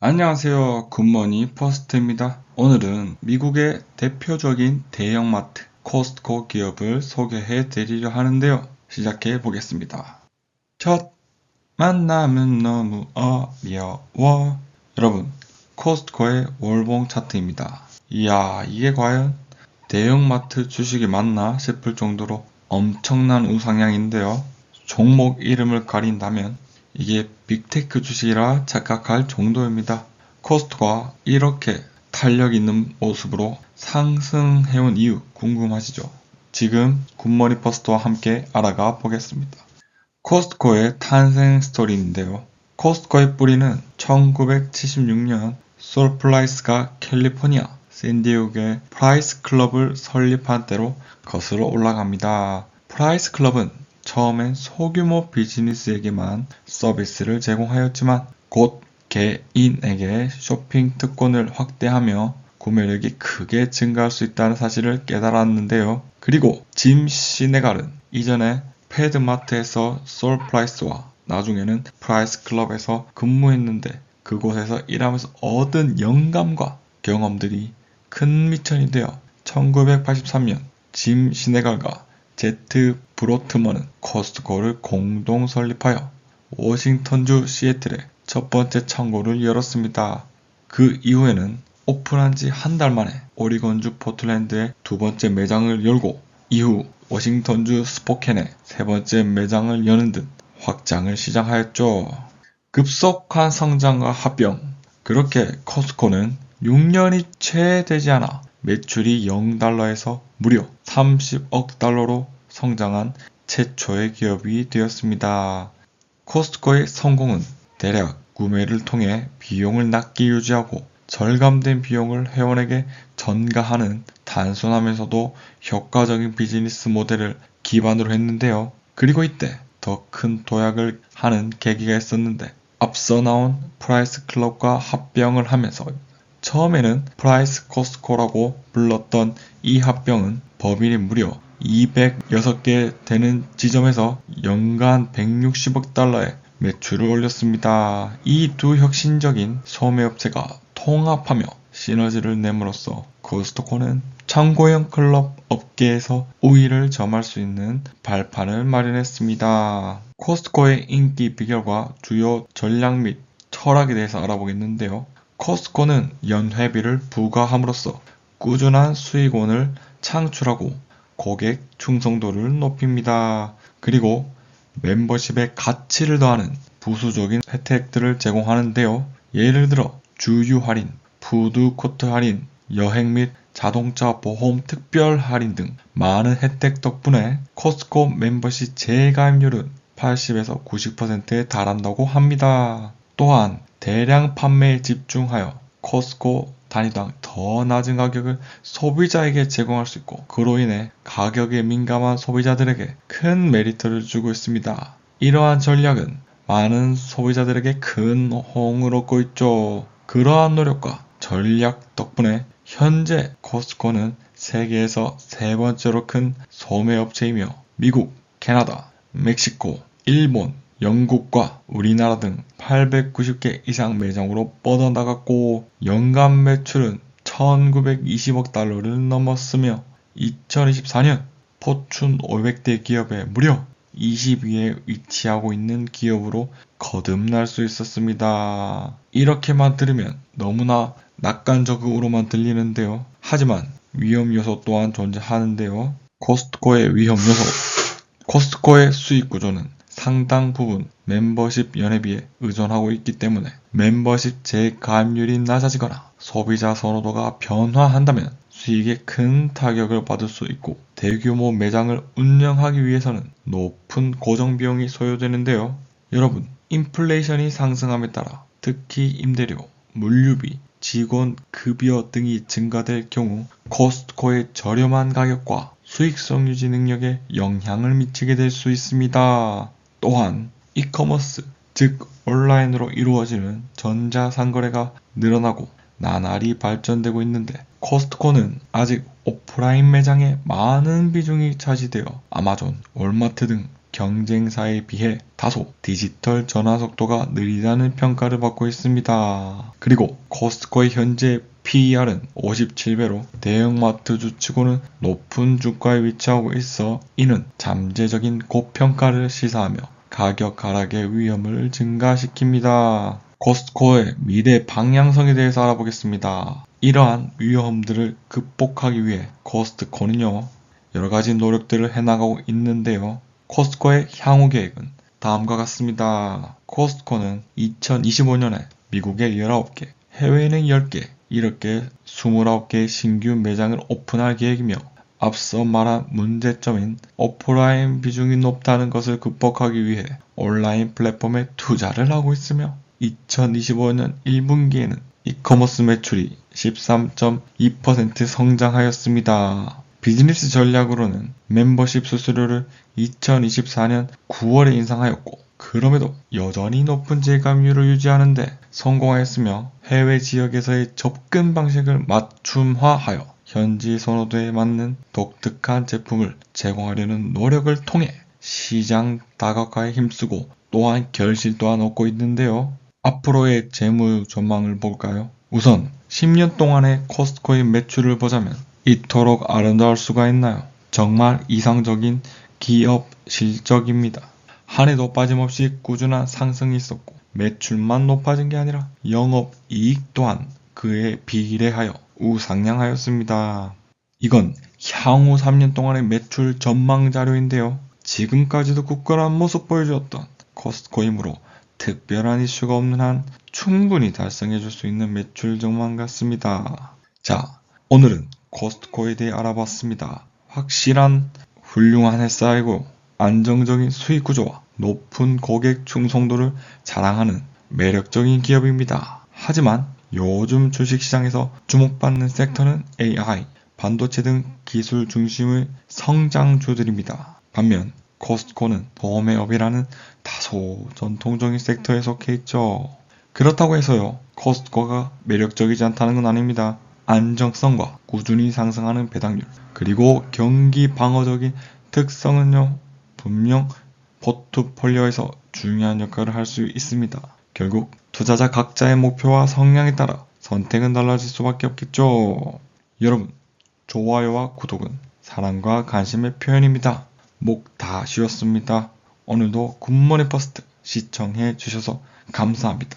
안녕하세요. 굿모닝 퍼스트입니다. 오늘은 미국의 대표적인 대형마트 코스트코 기업을 소개해 드리려 하는데요. 시작해 보겠습니다. 첫 만남은 너무 어려워. 여러분, 코스트코의 월봉 차트입니다. 이야, 이게 과연 대형마트 주식이 맞나 싶을 정도로 엄청난 우상향인데요. 종목 이름을 가린다면 이게 빅테크 주식이라 착각할 정도입니다. 코스트코가 이렇게 탄력 있는 모습으로 상승해온 이유 궁금하시죠? 지금 굿모닝 퍼스트와 함께 알아가 보겠습니다. 코스트코의 탄생 스토리인데요. 코스트코의 뿌리는 1976년 솔플라이스가 캘리포니아 샌디에고의 프라이스 클럽을 설립한 때로 거슬러 올라갑니다. 프라이스 클럽은 처음엔 소규모 비즈니스에게만 서비스를 제공하였지만 곧 개인에게 쇼핑 특권을 확대하며 구매력이 크게 증가할 수 있다는 사실을 깨달았는데요. 그리고 짐 시네갈은 이전에 패드마트에서 솔프라이스와 나중에는 프라이스 클럽에서 근무했는데 그곳에서 일하면서 얻은 영감과 경험들이 큰 미천이 되어 1983년 짐 시네갈과 제트 브로트먼은 코스트코를 공동 설립하여 워싱턴주 시애틀에 첫 번째 창고를 열었습니다. 그 이후에는 오픈한 지 한 달 만에 오리건주 포틀랜드에 두 번째 매장을 열고 이후 워싱턴주 스포켄에 세 번째 매장을 여는 등 확장을 시작하였죠. 급속한 성장과 합병. 그렇게 코스트코는 6년이 채 되지 않아 매출이 0달러에서 무려 30억 달러로 성장한 최초의 기업이 되었습니다. 코스트코의 성공은 대략 구매를 통해 비용을 낮게 유지하고 절감된 비용을 회원에게 전가하는 단순하면서도 효과적인 비즈니스 모델을 기반으로 했는데요. 그리고 이때 더 큰 도약을 하는 계기가 있었는데 앞서 나온 프라이스 클럽과 합병을 하면서 처음에는 프라이스 코스트코라고 불렀던 이 합병은 법인이 무려 206개 되는 지점에서 연간 160억 달러의 매출을 올렸습니다. 이 두 혁신적인 소매업체가 통합하며 시너지를 내므로써 코스트코는 창고형 클럽 업계에서 우위를 점할 수 있는 발판을 마련했습니다. 코스트코의 인기 비결과 주요 전략 및 철학에 대해서 알아보겠는데요. 코스트코는 연회비를 부과함으로써 꾸준한 수익원을 창출하고 고객 충성도를 높입니다. 그리고 멤버십의 가치를 더하는 부수적인 혜택들을 제공하는데요. 예를 들어 주유 할인, 푸드코트 할인, 여행 및 자동차 보험 특별 할인 등 많은 혜택 덕분에 코스트코 멤버십 재가입률은 80에서 90%에 달한다고 합니다. 또한 대량 판매에 집중하여 코스트코 단위당 더 낮은 가격을 소비자에게 제공할 수 있고 그로 인해 가격에 민감한 소비자들에게 큰 메리트를 주고 있습니다. 이러한 전략은 많은 소비자들에게 큰 호응을 얻고 있죠. 그러한 노력과 전략 덕분에 현재 코스트코는 세계에서 세 번째로 큰 소매업체이며 미국, 캐나다, 멕시코, 일본, 영국과 우리나라 등 890개 이상 매장으로 뻗어나갔고 연간 매출은 1920억 달러를 넘었으며 2024년 포춘 500대 기업에 무려 20위에 위치하고 있는 기업으로 거듭날 수 있었습니다. 이렇게만 들으면 너무나 낙관적으로만 들리는데요. 하지만 위험 요소 또한 존재하는데요. 코스트코의 위험 요소. 코스트코의 수익 구조는 상당 부분 멤버십 연회비에 의존하고 있기 때문에 멤버십 재가입률이 낮아지거나 소비자 선호도가 변화한다면 수익에 큰 타격을 받을 수 있고 대규모 매장을 운영하기 위해서는 높은 고정비용이 소요되는데요. 여러분, 인플레이션이 상승함에 따라 특히 임대료, 물류비, 직원 급여 등이 증가될 경우 코스트코의 저렴한 가격과 수익성 유지 능력에 영향을 미치게 될 수 있습니다. 또한 이커머스, 즉 온라인으로 이루어지는 전자상거래가 늘어나고 나날이 발전되고 있는데 코스트코는 아직 오프라인 매장의 많은 비중이 차지되어 아마존, 월마트 등 경쟁사에 비해 다소 디지털 전환 속도가 느리다는 평가를 받고 있습니다. 그리고 코스트코의 현재 PER은 57배로 대형마트주 치고는 높은 주가에 위치하고 있어 이는 잠재적인 고평가를 시사하며 가격 하락의 위험을 증가시킵니다. 코스트코의 미래 방향성에 대해서 알아보겠습니다. 이러한 위험들을 극복하기 위해 코스트코는요, 여러가지 노력들을 해나가고 있는데요. 코스트코의 향후 계획은 다음과 같습니다. 코스트코는 2025년에 미국에 19개, 해외에는 10개, 이렇게 29개의 신규 매장을 오픈할 계획이며 앞서 말한 문제점인 오프라인 비중이 높다는 것을 극복하기 위해 온라인 플랫폼에 투자를 하고 있으며 2025년 1분기에는 이커머스 매출이 13.2% 성장하였습니다. 비즈니스 전략으로는 멤버십 수수료를 2024년 9월에 인상하였고 그럼에도 여전히 높은 제감률을 유지하는데 성공하였으며 해외 지역에서의 접근 방식을 맞춤화하여 현지 선호도에 맞는 독특한 제품을 제공하려는 노력을 통해 시장 다각화에 힘쓰고 또한 결실 또한 얻고 있는데요. 앞으로의 재무 전망을 볼까요? 우선 10년 동안의 코스트코의 매출을 보자면 이토록 아름다울 수가 있나요? 정말 이상적인 기업 실적입니다. 한 해도 빠짐없이 꾸준한 상승이 있었고 매출만 높아진 게 아니라 영업이익 또한 그에 비례하여 우상향하였습니다. 이건 향후 3년 동안의 매출 전망 자료인데요. 지금까지도 굳건한 모습 보여주었던 코스트코이므로 특별한 이슈가 없는 한 충분히 달성해 줄 수 있는 매출 전망 같습니다. 자, 오늘은 코스트코에 대해 알아봤습니다. 확실한 훌륭한 햇살이고 안정적인 수익 구조와 높은 고객 충성도를 자랑하는 매력적인 기업입니다. 하지만 요즘 주식시장에서 주목받는 섹터는 AI, 반도체 등 기술 중심의 성장주들입니다. 반면 코스트코는 도매업이라는 다소 전통적인 섹터에 속해 있죠. 그렇다고 해서요, 코스트코가 매력적이지 않다는 건 아닙니다. 안정성과 꾸준히 상승하는 배당률, 그리고 경기 방어적인 특성은요, 분명 포트폴리오에서 중요한 역할을 할 수 있습니다. 결국 투자자 각자의 목표와 성향에 따라 선택은 달라질 수밖에 없겠죠. 여러분, 좋아요와 구독은 사랑과 관심의 표현입니다. 목 다 쉬었습니다. 오늘도 굿모닝 퍼스트 시청해 주셔서 감사합니다.